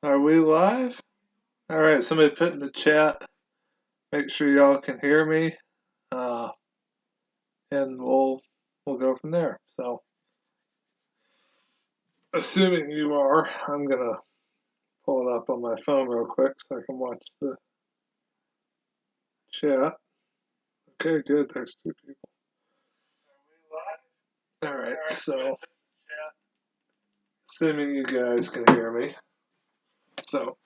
Are we live? All right, somebody put in the chat. Make sure y'all can hear me, uh, and we'll go from there. So, assuming you are, I'm gonna pull it up on my phone real quick so I can watch the chat. Okay, good. There's two people. All right, so assuming you guys can hear me. So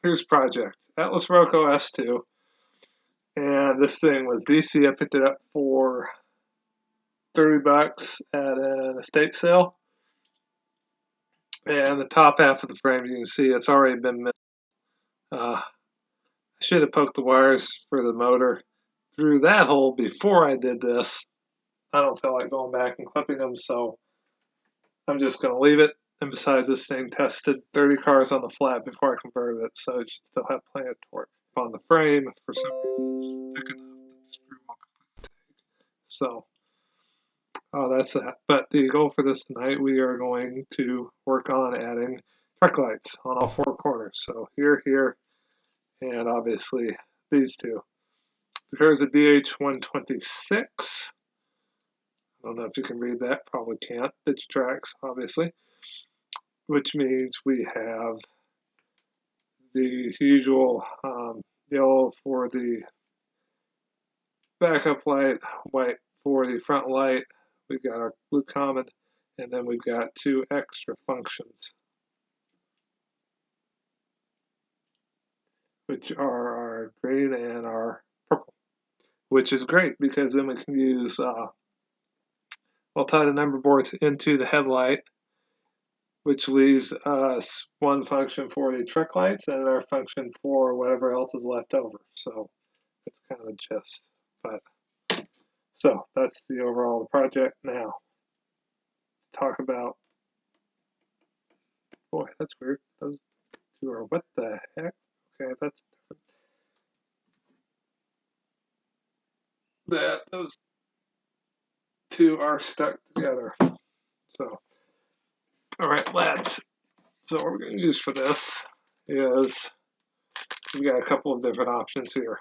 here's project Atlas Roco S2, and this thing was DC. I picked it up for $30 at an estate sale. And the top half of the frame, you can see it's already been missed. I should have poked the wires for the motor through that hole before I did this. I don't feel like going back and clipping them, so I'm just going to leave it. And besides, this thing tested 30 cars on the flat before I converted it, so it should still have plenty of torque. On the frame, for some reason, it's thick enough that the screw won't completely take. So, that's that. But the goal for this tonight, we are going to work on adding truck lights on all four corners. So here, and obviously these two. Here's a DH126. I don't know if you can read that, probably can't. Digitrax, obviously, which means we have the usual yellow for the backup light, white for the front light. We've got our blue common, and then we've got two extra functions, which are our green and our purple, which is great because then we can use we'll tie the number boards into the headlight, which leaves us one function for the truck lights and another function for whatever else is left over. So that's kind of the gist. But so that's the overall project. Now let's talk about. Boy, that's weird. Those two are what the heck? Okay, that's different. Those two are stuck together. So, all right, lads. So what we're going to use for this is we've got a couple of different options here.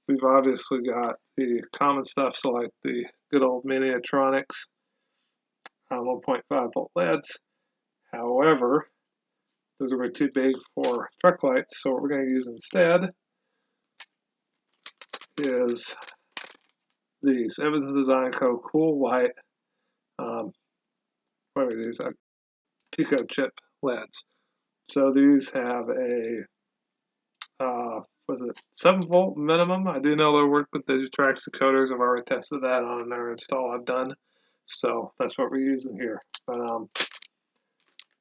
We've obviously got the common stuff, so like the good old Miniatronics 1.5 volt LEDs. However, those are too big for truck lights, so what we're going to use instead is these Evans Design Co. Cool White, what are these? Pico chip LEDs. So these have a was it 7-volt minimum? I do know they work with Digitrax decoders. I've already tested that on another install I've done. So that's what we're using here. But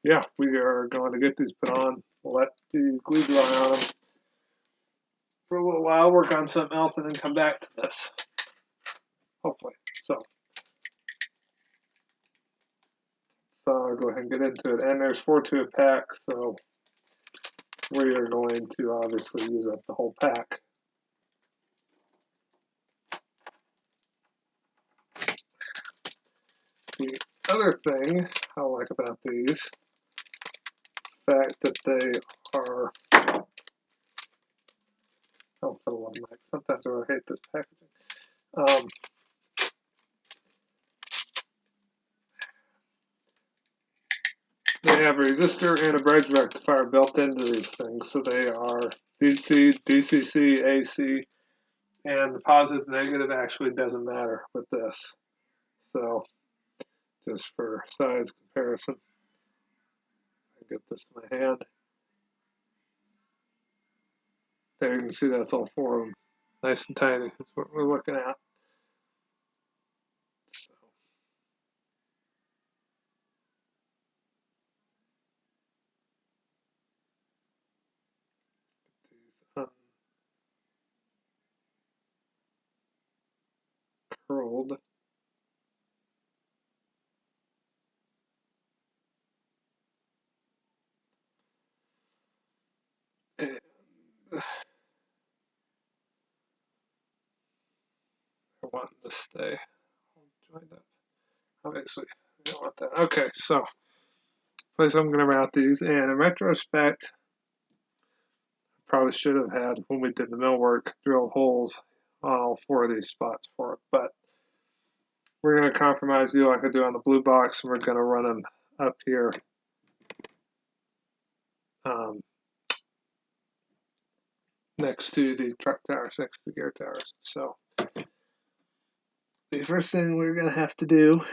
yeah, we are going to get these put on. We'll let the glue dry on them for a little while, work on something else, and then come back to this. Hopefully. So I'll go ahead and get into it. And there's 4 to a pack, so we are going to obviously use up the whole pack. The other thing I like about these is the fact that they are, I'll put a one mic. Sometimes I really hate this packaging. They have a resistor and a bridge rectifier built into these things, so they are DC, DCC, AC, and the positive negative actually doesn't matter with this. So just for size comparison, I get this in my hand. There you can see that's all 4 of them. Nice and tiny. That's what we're looking at. So, these uncurled. And I want to stay joined up. Obviously, I don't want that. Okay, so place I'm going to mount these, and in retrospect, probably should have had when we did the millwork drilled holes on all 4 of these spots for it. But we're going to compromise, do like I do on the blue box, and we're going to run them up here. Next to the truck towers, next to the gear towers. So the first thing we're going to have to do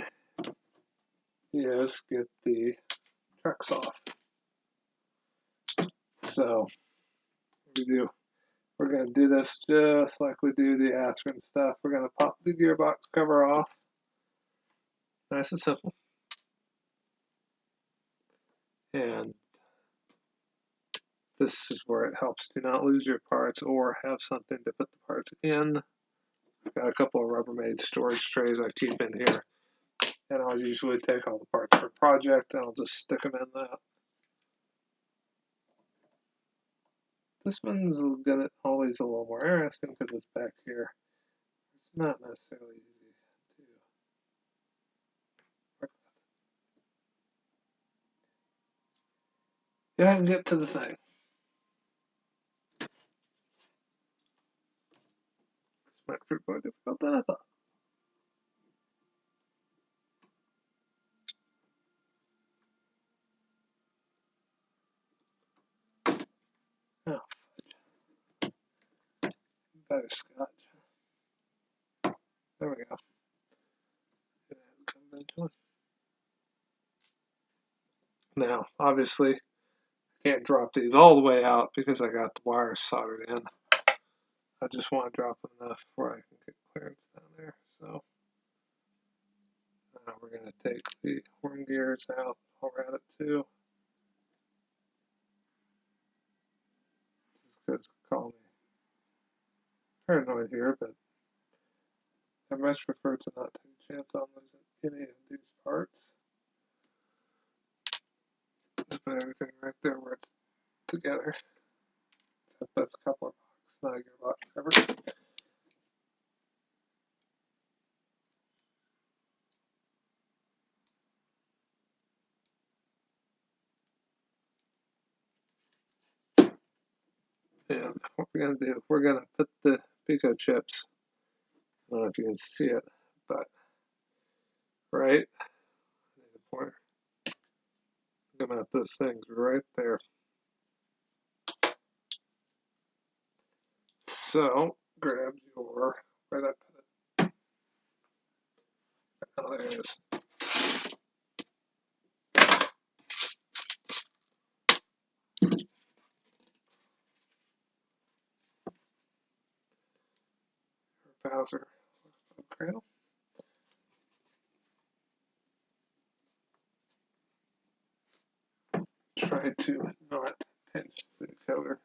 is get the trucks off. So we're going to do this just like we do the Athearn stuff. We're going to pop the gearbox cover off. Nice and simple. And this is where it helps to not lose your parts or have something to put the parts in. I've got a couple of Rubbermaid storage trays I keep in here. And I'll usually take all the parts for a project and I'll just stick them in that. This one's gonna always a little more interesting because it's back here. It's not necessarily easy to work with. Go ahead and get to the thing. This might be more difficult than I thought. Oh, butterscotch. There we go. Now, obviously, I can't drop these all the way out because I got the wires soldered in. I just want to drop enough where I can get clearance down there. So now we're going to take the horn gears out around it too. Just call me paranoid here, but I much prefer to not take a chance on losing any of these parts. Just put everything right there where it's together. So that's a couple of boxes, not a gearbox cover. And what we're going to do, we're going to put the pico chips, I don't know if you can see it, but right, the pointer, I'm going to put those things right there. So grab your, where did I put it? Oh, there it is. Bowser cradle. Try to not pinch the coder.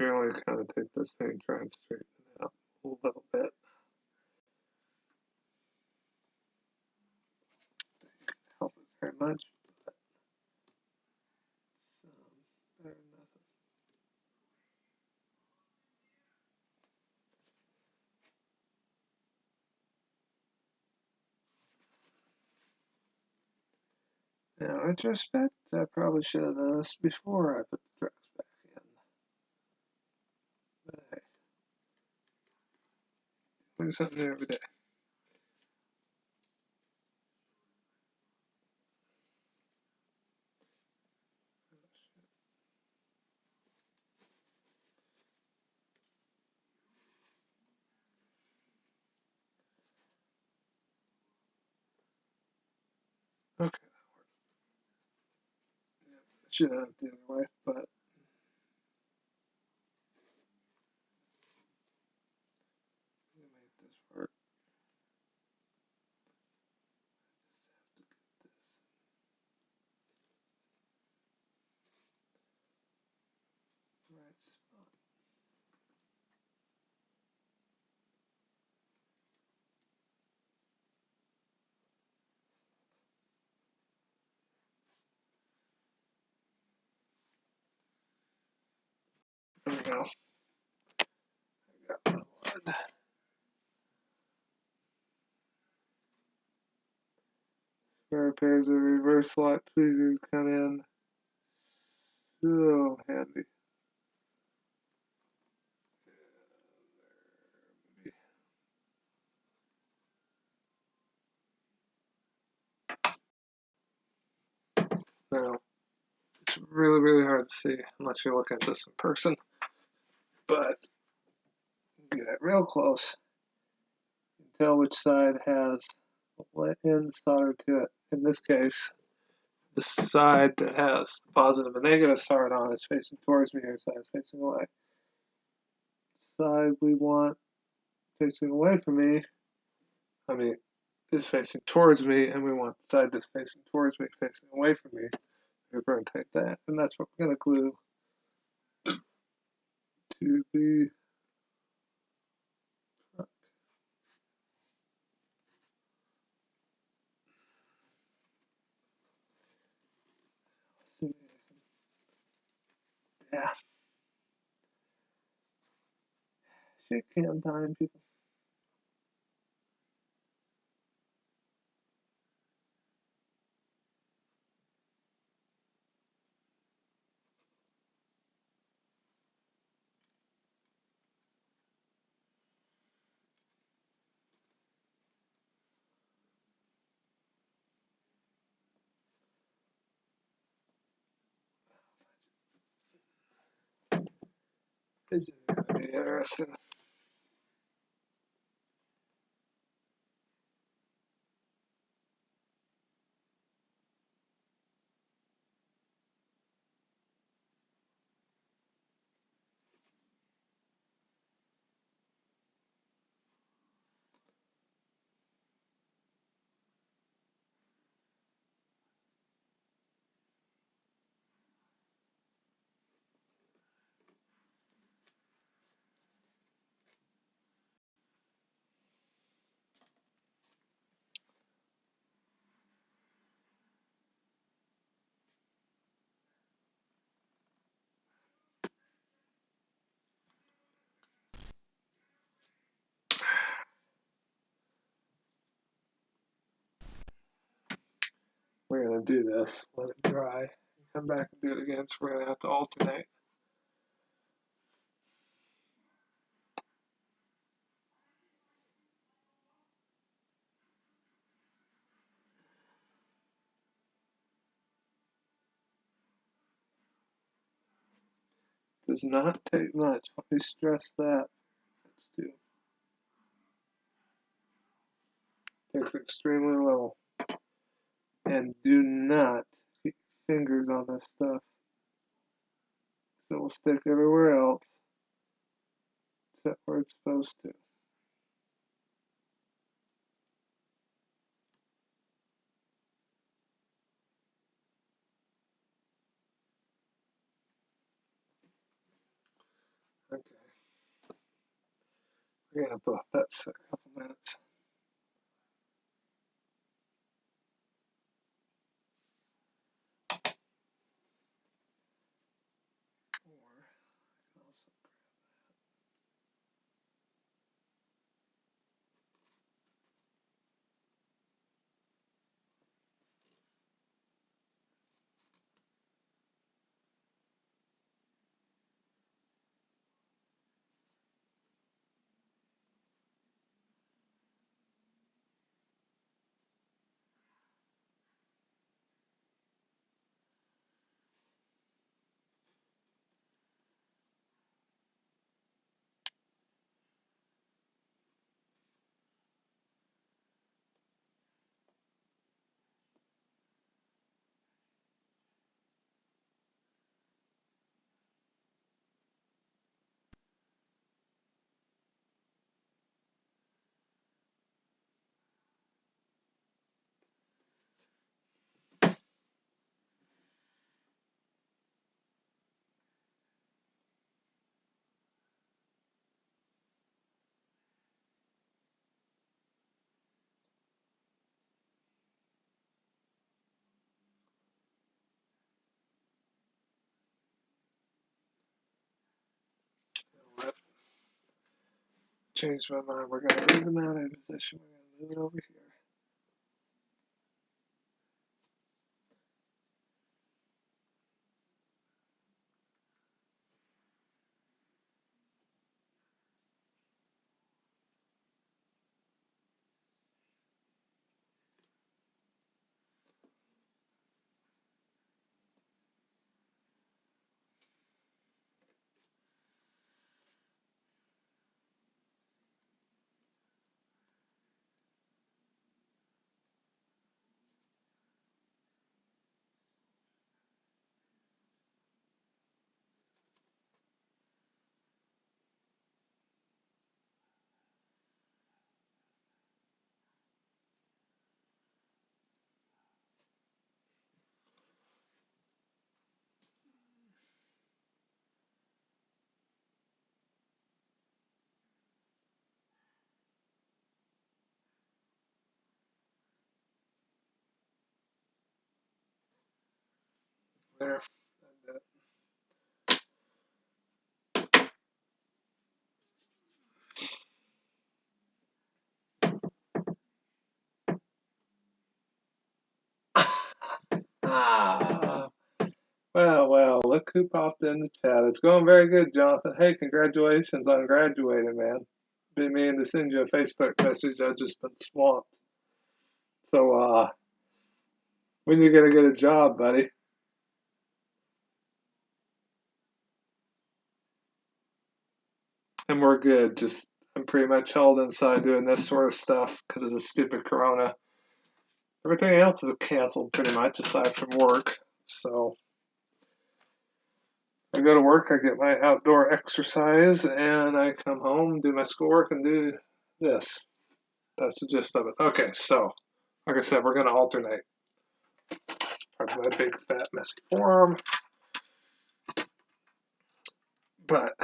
Generally, kind of take this thing, try and straighten it out a little bit. Help it very much, but it's better than nothing. Now, in retrospect, I probably should have done this before I put the trucks back in. But hey, learn something new every day. Okay, that works. Yeah, I should have done it the other way, but we make this work. I just have to get this right spot. There we go. I got my one. Pair of pairs of reverse lock tweezers come in so handy. Now, it's really, really hard to see unless you're looking at this in person, but you get it real close. You can tell which side has what end soldered to it. In this case, the side that has the positive and negative soldered on is facing towards me, or side is facing away. The side we want facing away from me, is facing towards me, and we want the side that's facing towards me facing away from me. We're going to take that, and that's what we're going to glue to the truck. Yeah. Shit cam time, people. This is going to be interesting. We're going to do this, let it dry, come back and do it again, so we're going to have to alternate. Does not take much. Let me stress that. Takes extremely little. And do not keep fingers on this stuff. So it will stick everywhere else except where it's supposed to. Okay. We're going to buff that a couple minutes. Changed my mind. We're going to leave them out of position. We're going to move it over here. there. Ah, well, look who popped in the chat. It's going very good, Jonathan. Hey, congratulations on graduating, man. Been meaning to send you a Facebook message. I've just been swamped. So, when you gonna get a job, buddy? And we're good. Just I'm pretty much held inside doing this sort of stuff because of the stupid corona. Everything else is canceled pretty much aside from work. So I go to work, I get my outdoor exercise, and I come home, do my schoolwork, and do this. That's the gist of it. Okay, so like I said, we're gonna alternate. Probably my big fat messy forearm. But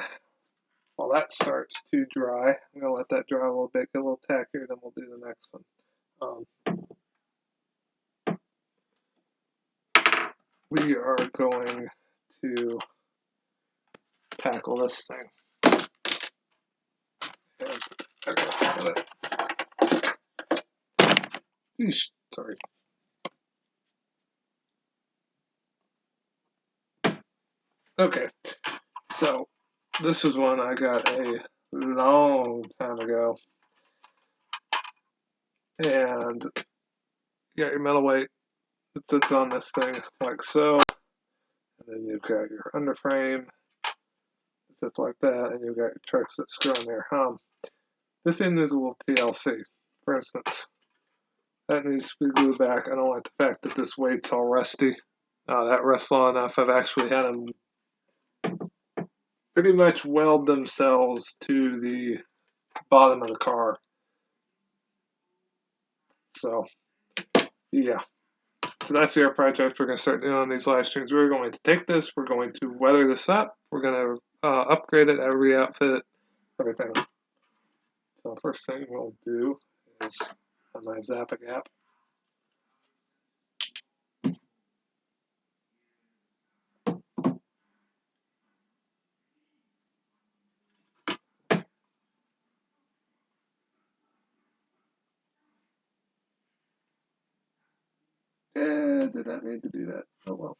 while that starts to dry, I'm gonna let that dry a little bit, get a little tackier, then we'll do the next one. We are going to tackle this thing. Eesh, sorry. Okay, so this was one I got a long time ago. And you got your metal weight that sits on this thing like so. And then you've got your underframe that sits like that. And you've got your trucks that screw in there. This thing needs a little TLC, for instance. That needs to be glued back. I don't like the fact that this weight's all rusty. That rests long enough. I've actually had them pretty much weld themselves to the bottom of the car. So, yeah. So that's the air project we're going to start doing on these live streams. We're going to take this, we're going to weather this up, we're going to upgrade it, re-outfit it, everything. So first thing we'll do is on my Zappa Gap. Did not mean to do that. Oh well.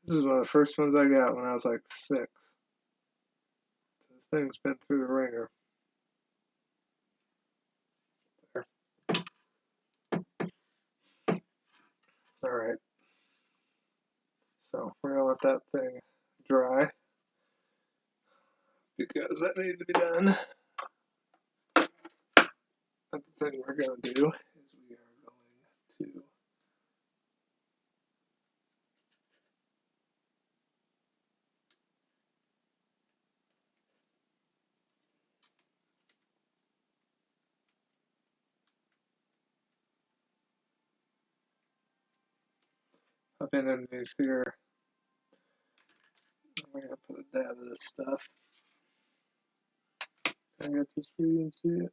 This is one of the first ones I got when I was like 6. This thing's been through the ringer. There. All right. So we're gonna let that thing dry because that needed to be done. But the thing we're gonna do is we are going to up in underneath here. We're gonna put a dab of this stuff. I got this so you can see it.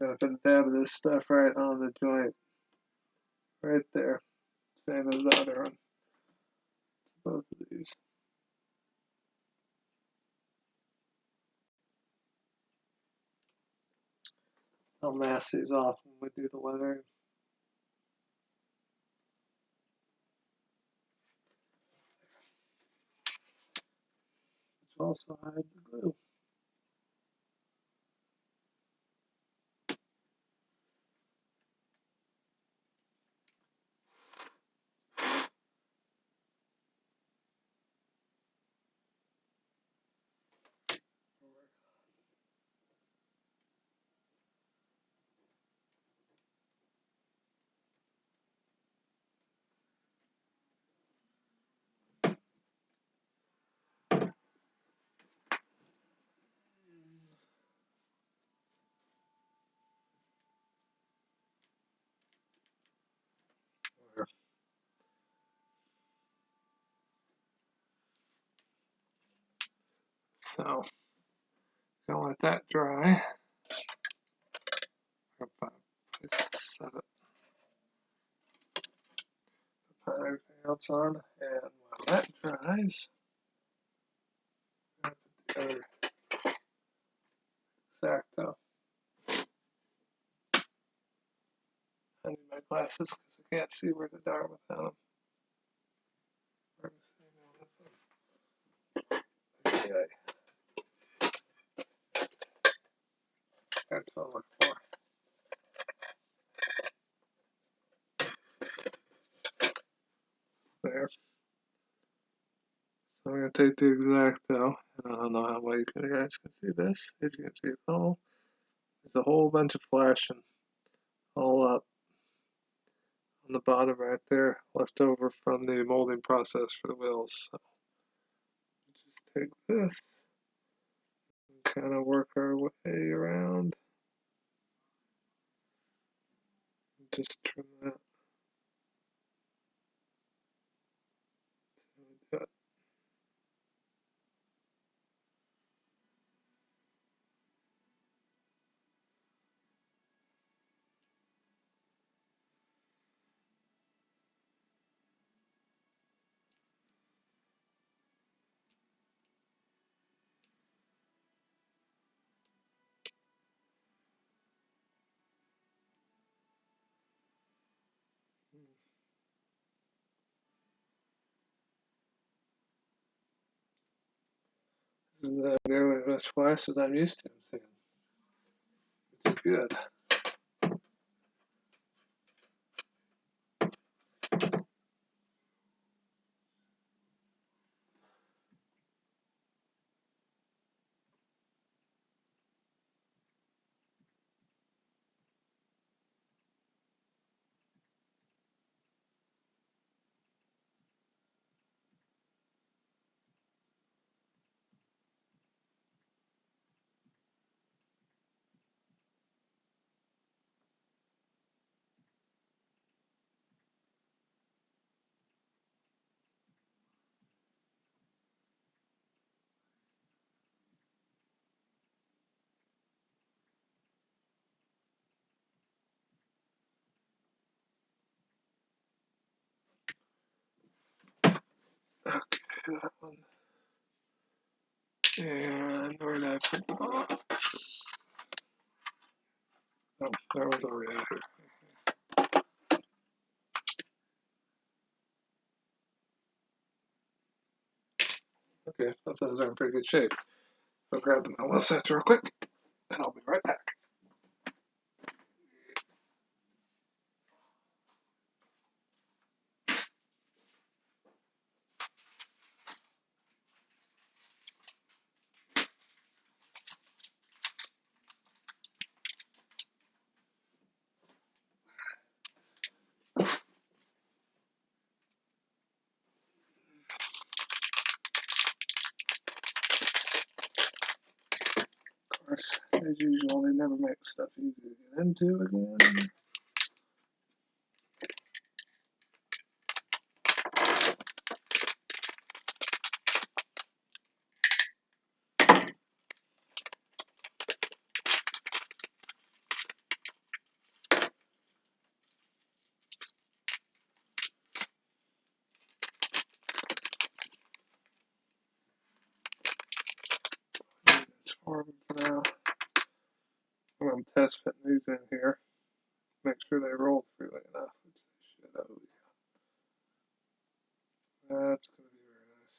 Gonna put a dab of this stuff right on the joint. Right there. Same as the other one. Both of these. I'll mask these off when we do the weathering. Which also hide the glue. So gonna let that dry. Set it. Put everything else on, and while that dries, I'm gonna put together Exacto. I need my glasses because I can't see where the darn without them. Okay. That's what I'm looking for. There. So I'm going to take the Exacto. I don't know how well you guys can see this. If you can see it all, there's a whole bunch of flashing all up on the bottom right there, left over from the molding process for the wheels. So just take this and kind of work our way around. Just trim that. This is not nearly as much flash as I'm used to seeing, which is good. Okay, that one. And where did I put the box? Oh, there was already here. Okay, that sounds in pretty good shape. I'll grab the metal sets real quick, and I'll be right back. Of course, as usual, they never make stuff easy to get into again. It's for now. I'm going to test fitting these in here. Make sure they roll freely enough, which they should. Oh, yeah. That's going to be very nice.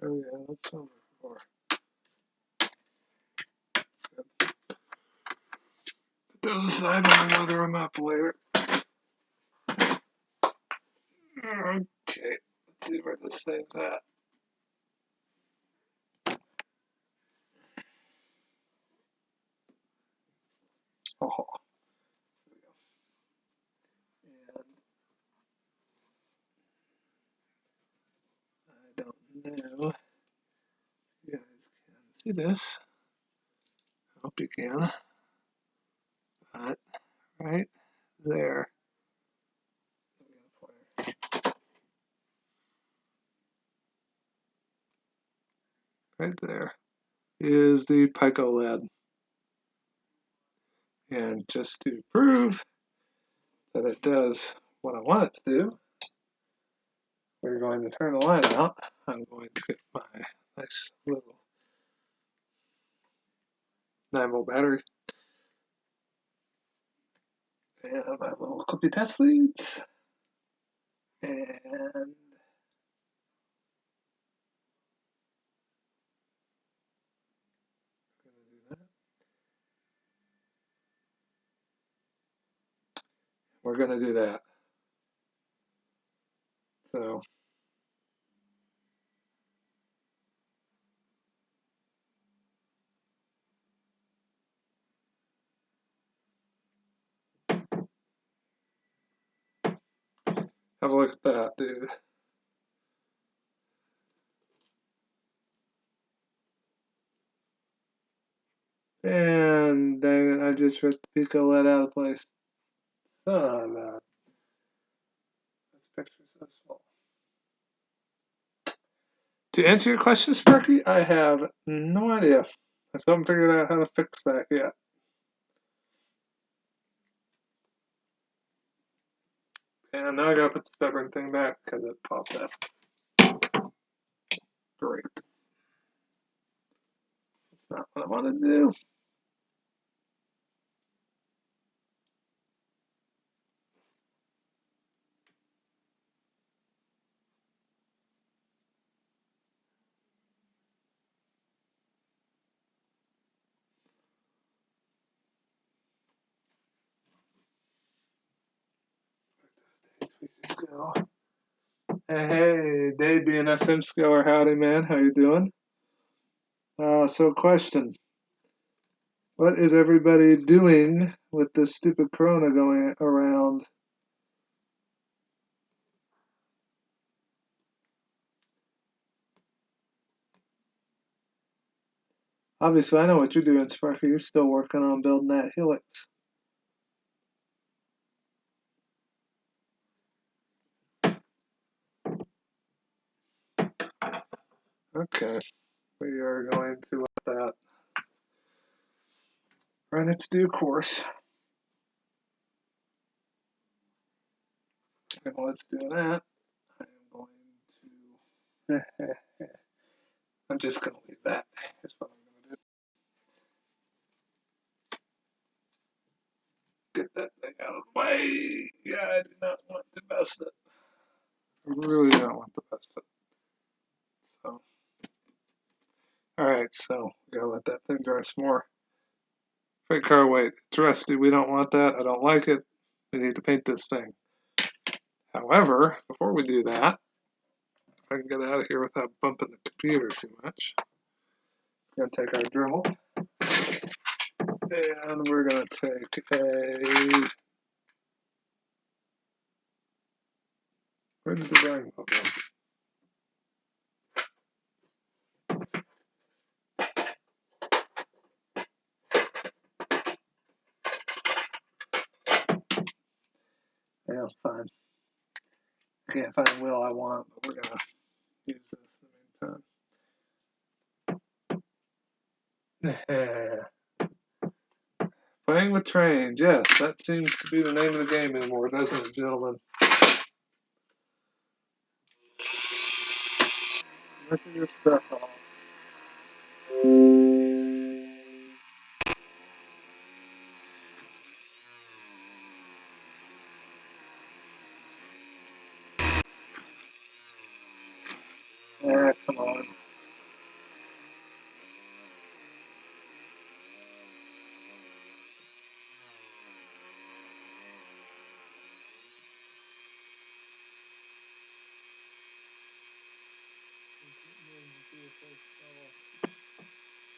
Oh yeah, that's what I'm looking for. Good. Put those aside and I'll mother them up later. Okay, let's see where this thing's at. Oh, there we go. And I don't see this. I hope you can. But right there. Right there is the Pico LED. And just to prove that it does what I want it to do, we're going to turn the light out. I'm going to get my nice little 9-volt battery and my little clippy test leads. And we're going to do that. So have a look at that, dude. And then I just ripped the Pico LED out of place. Son of this picture's so small. To answer your question, Sparky, I have no idea. I still haven't figured out how to fix that yet. And now I gotta put the stubborn thing back because it popped up. Great. That's not what I wanted to do. Hey, Dave being SM Skiller, howdy man, how you doing? So question, what is everybody doing with this stupid corona going around? Obviously, I know what you're doing, Sparky. You're still working on building that helix. Okay, we are going to let that run its due course. And while it's doing that, I am going to. I'm just going to leave that. That's what I'm going to do. Get that thing out of the way. Yeah, I do not want to bust it. I really don't want to bust it. So, all right, so we gotta let that thing dry some more. Freight car weight, it's rusty. We don't want that. I don't like it. We need to paint this thing. However, before we do that, if I can get out of here without bumping the computer too much, we're gonna take our Dremel and we're gonna take a. Where did the drawing book go? Yeah, fine. Can't find the wheel I want, but we're gonna use this in the meantime. Playing with trains, yes, that seems to be the name of the game anymore, doesn't it, gentlemen? Making your stuff off. Come on.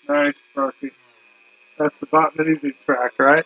Nice, Sparky. That's the Botman Easy track, right?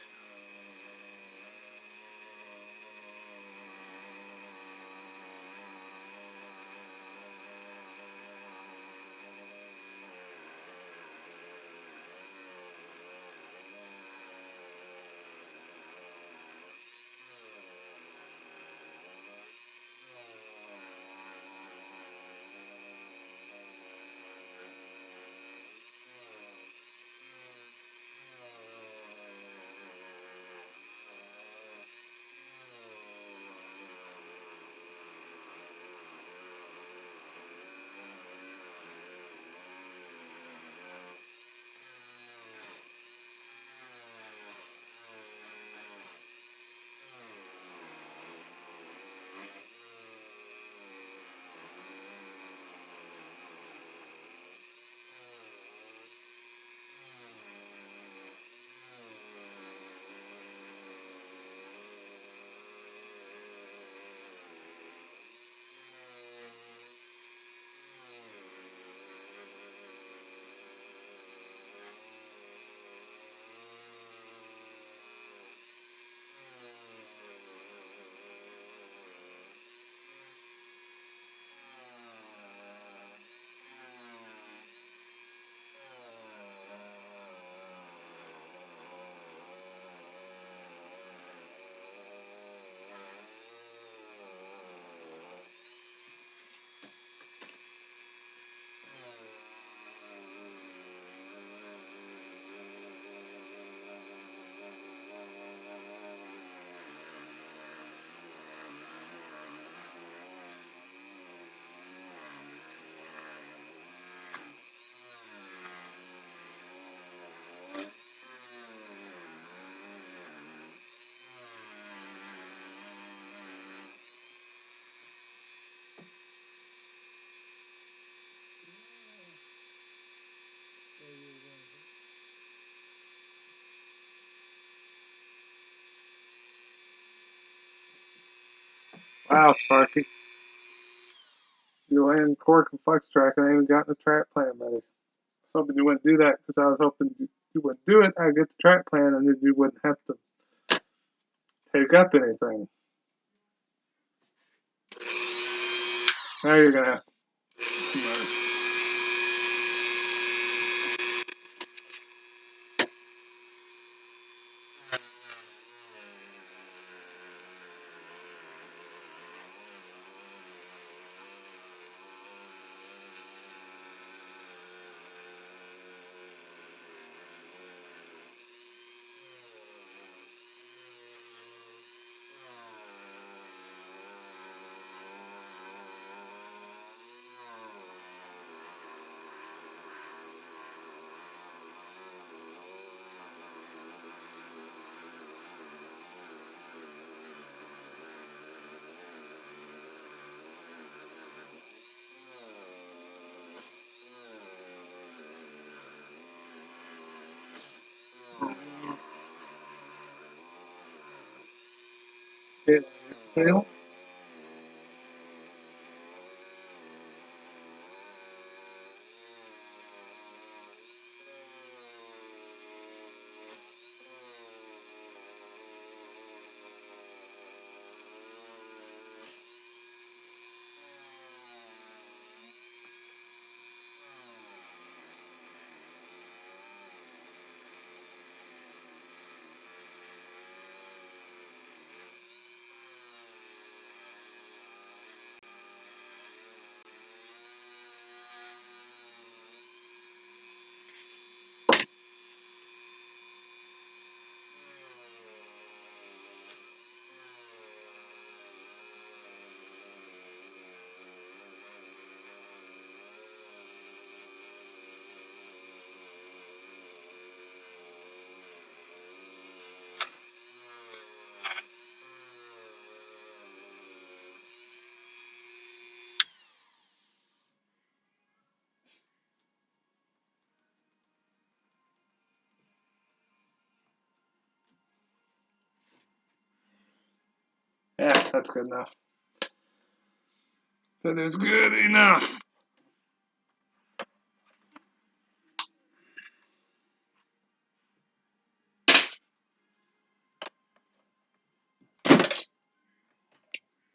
Wow, Sparky. You land cork and flex track and I even got the track plan ready. I was hoping you wouldn't do that because I was hoping you wouldn't do it. I'd get the track plan and then you wouldn't have to take up anything. Now you're going to have to. Fail. Yeah, that's good enough. That is good enough.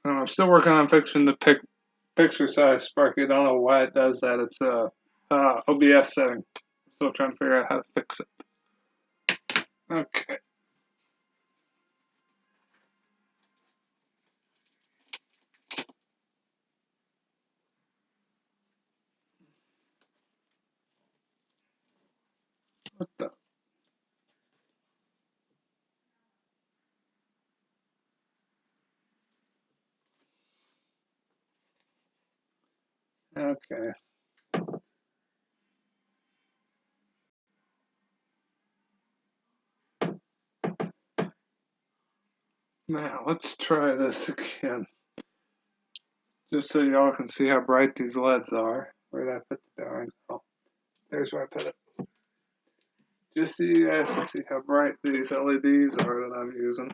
I'm still working on fixing the picture size, Sparky. I don't know why it does that. It's a OBS setting. I'm still trying to figure out how to fix it. Okay. What the? Okay. Now let's try this again, just so y'all can see how bright these LEDs are. Where did I put the bearings? Oh, there's where I put it. Just so you guys can see how bright these LEDs are that I'm using.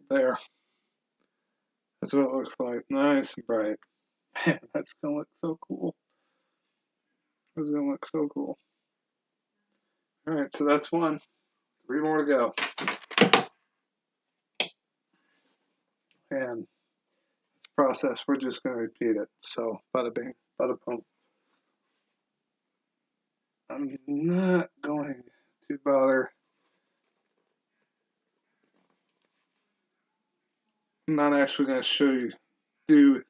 There. That's what it looks like. Nice and bright. Man, that's gonna look so cool. That's gonna look so cool. Alright, so that's one. 3 more to go. And this process, we're just gonna repeat it. So bada bing, bada boom. I'm not going to bother. I'm not actually gonna show you doing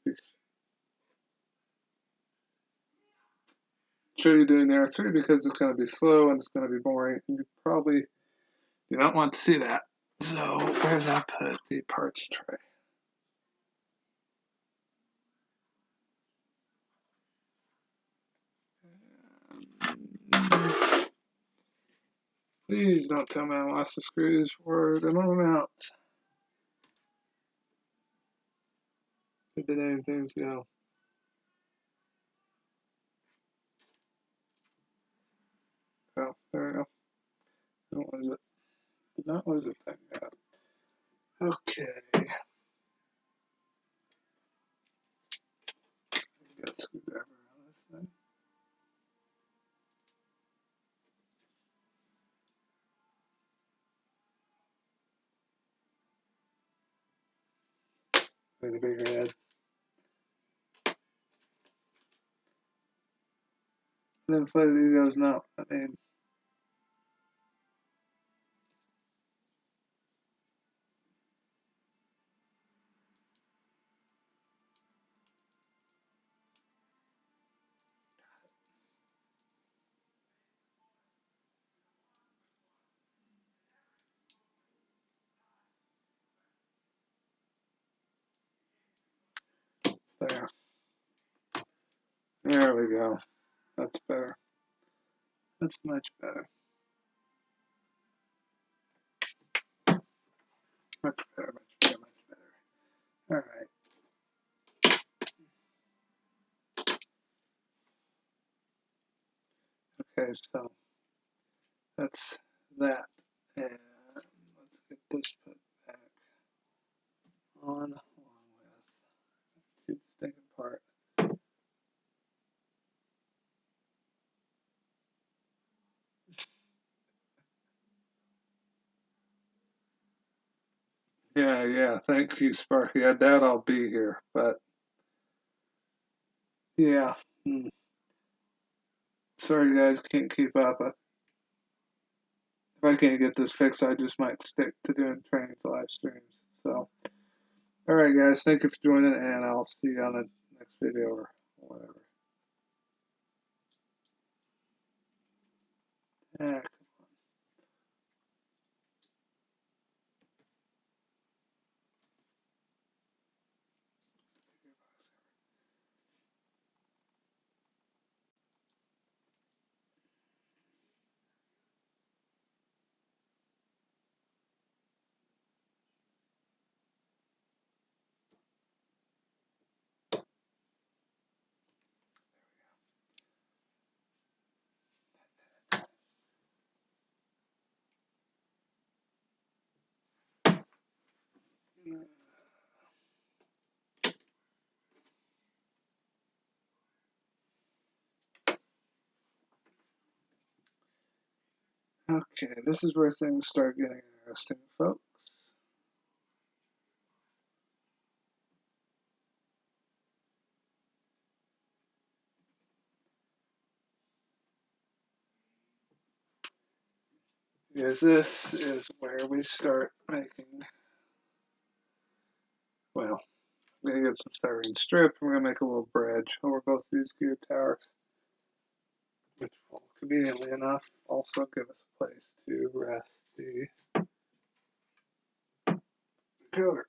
the R3 because it's going to be slow and it's going to be boring. And you probably do not want to see that. So where did I put the parts tray? Please don't tell me I lost the screws for the moment. Did anything go? Oh, there we go. What was it? Did not lose a thing yet. Okay. Got a screwdriver on this thing. With a bigger head. And then finally goes, no, I mean, there. There we go. That's better. That's much better. Much better, much better, much better. All right. Okay, so that's that. And let's get this put back on along with. See this thing apart. Yeah. Thank you, Sparky. I doubt I'll be here, but yeah. Sorry, guys, can't keep up. If I can't get this fixed, I just might stick to doing trainings live streams. So, all right, guys, thank you for joining, and I'll see you on the next video or whatever. Yeah. Okay, this is where things start getting interesting, folks. Because this is where we start making, well, I'm going to get some styrene strip. We're going to make a little bridge over both these gear towers, which will, conveniently enough, also give us a place to rest the coder.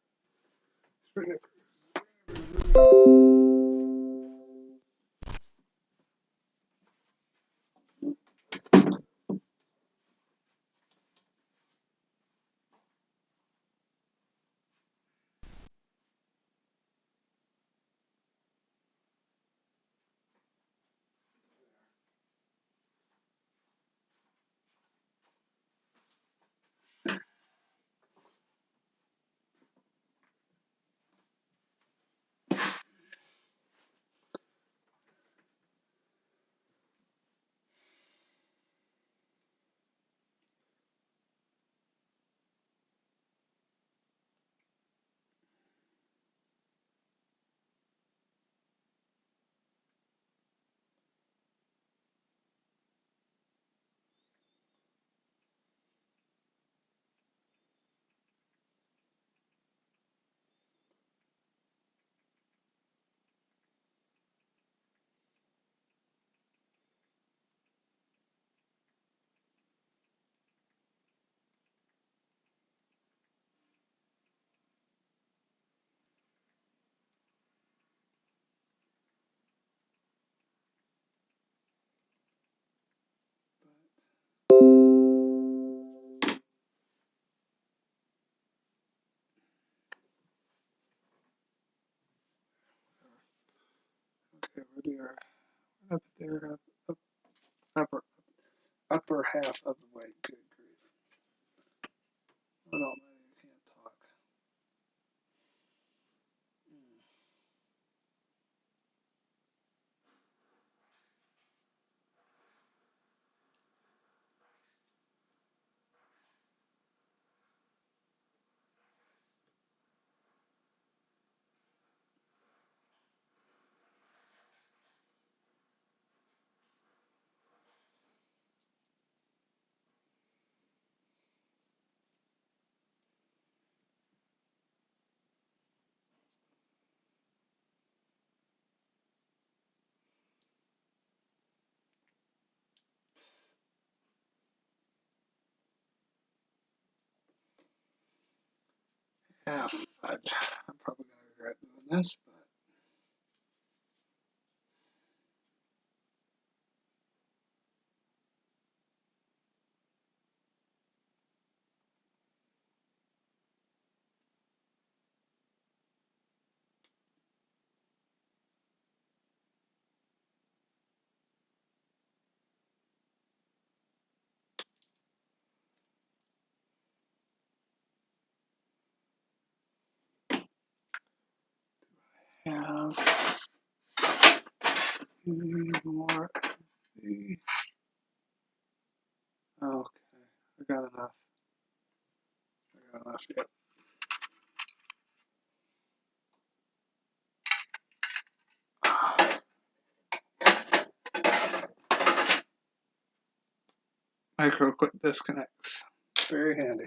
Okay, where they are up there, upper half of the weight. Good grief. Hold on, I can't talk. Half. I'm probably gonna regret doing this, but have any more. Okay, I got enough. I got enough. Yep. Micro quick disconnects. Very handy.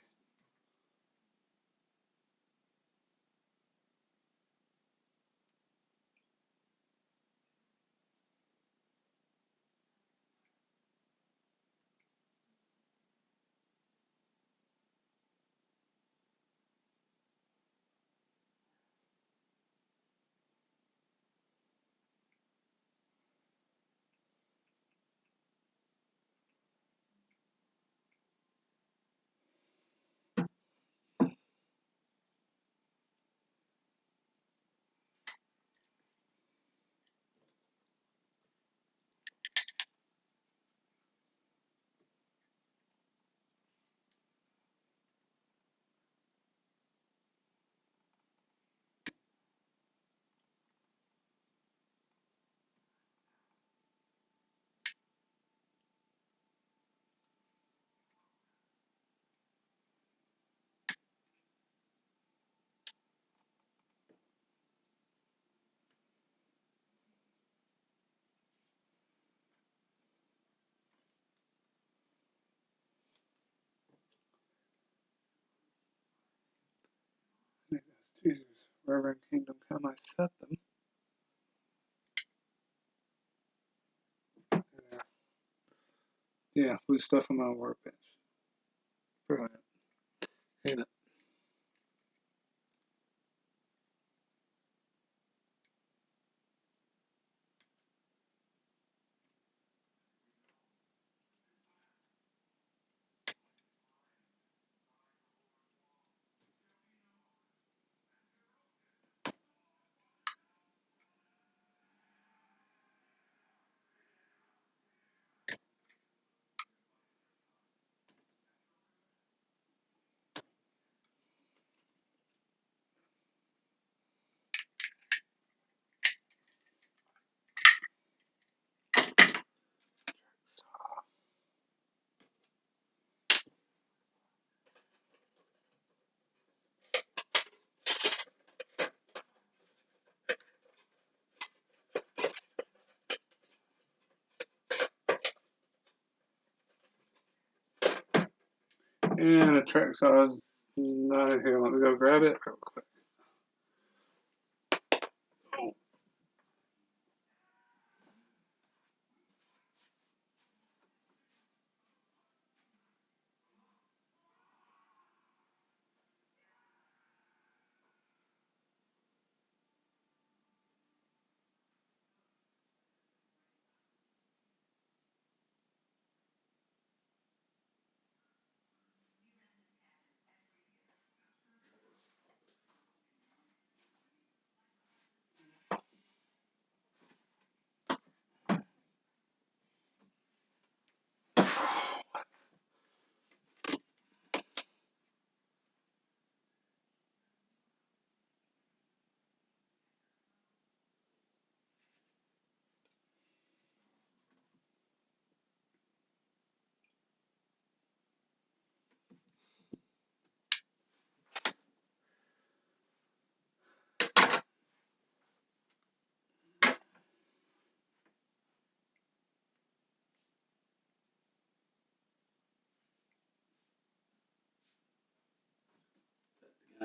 Jesus, wherever in Kingdom Come I set them. Yeah, blue stuff on my workbench. Brilliant. Hate it. And the track saw is not in here. Let me go grab it real quick.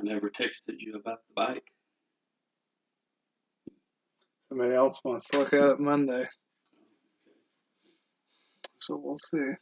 I never texted you about the bike. Somebody else wants to look at it Monday. So we'll see.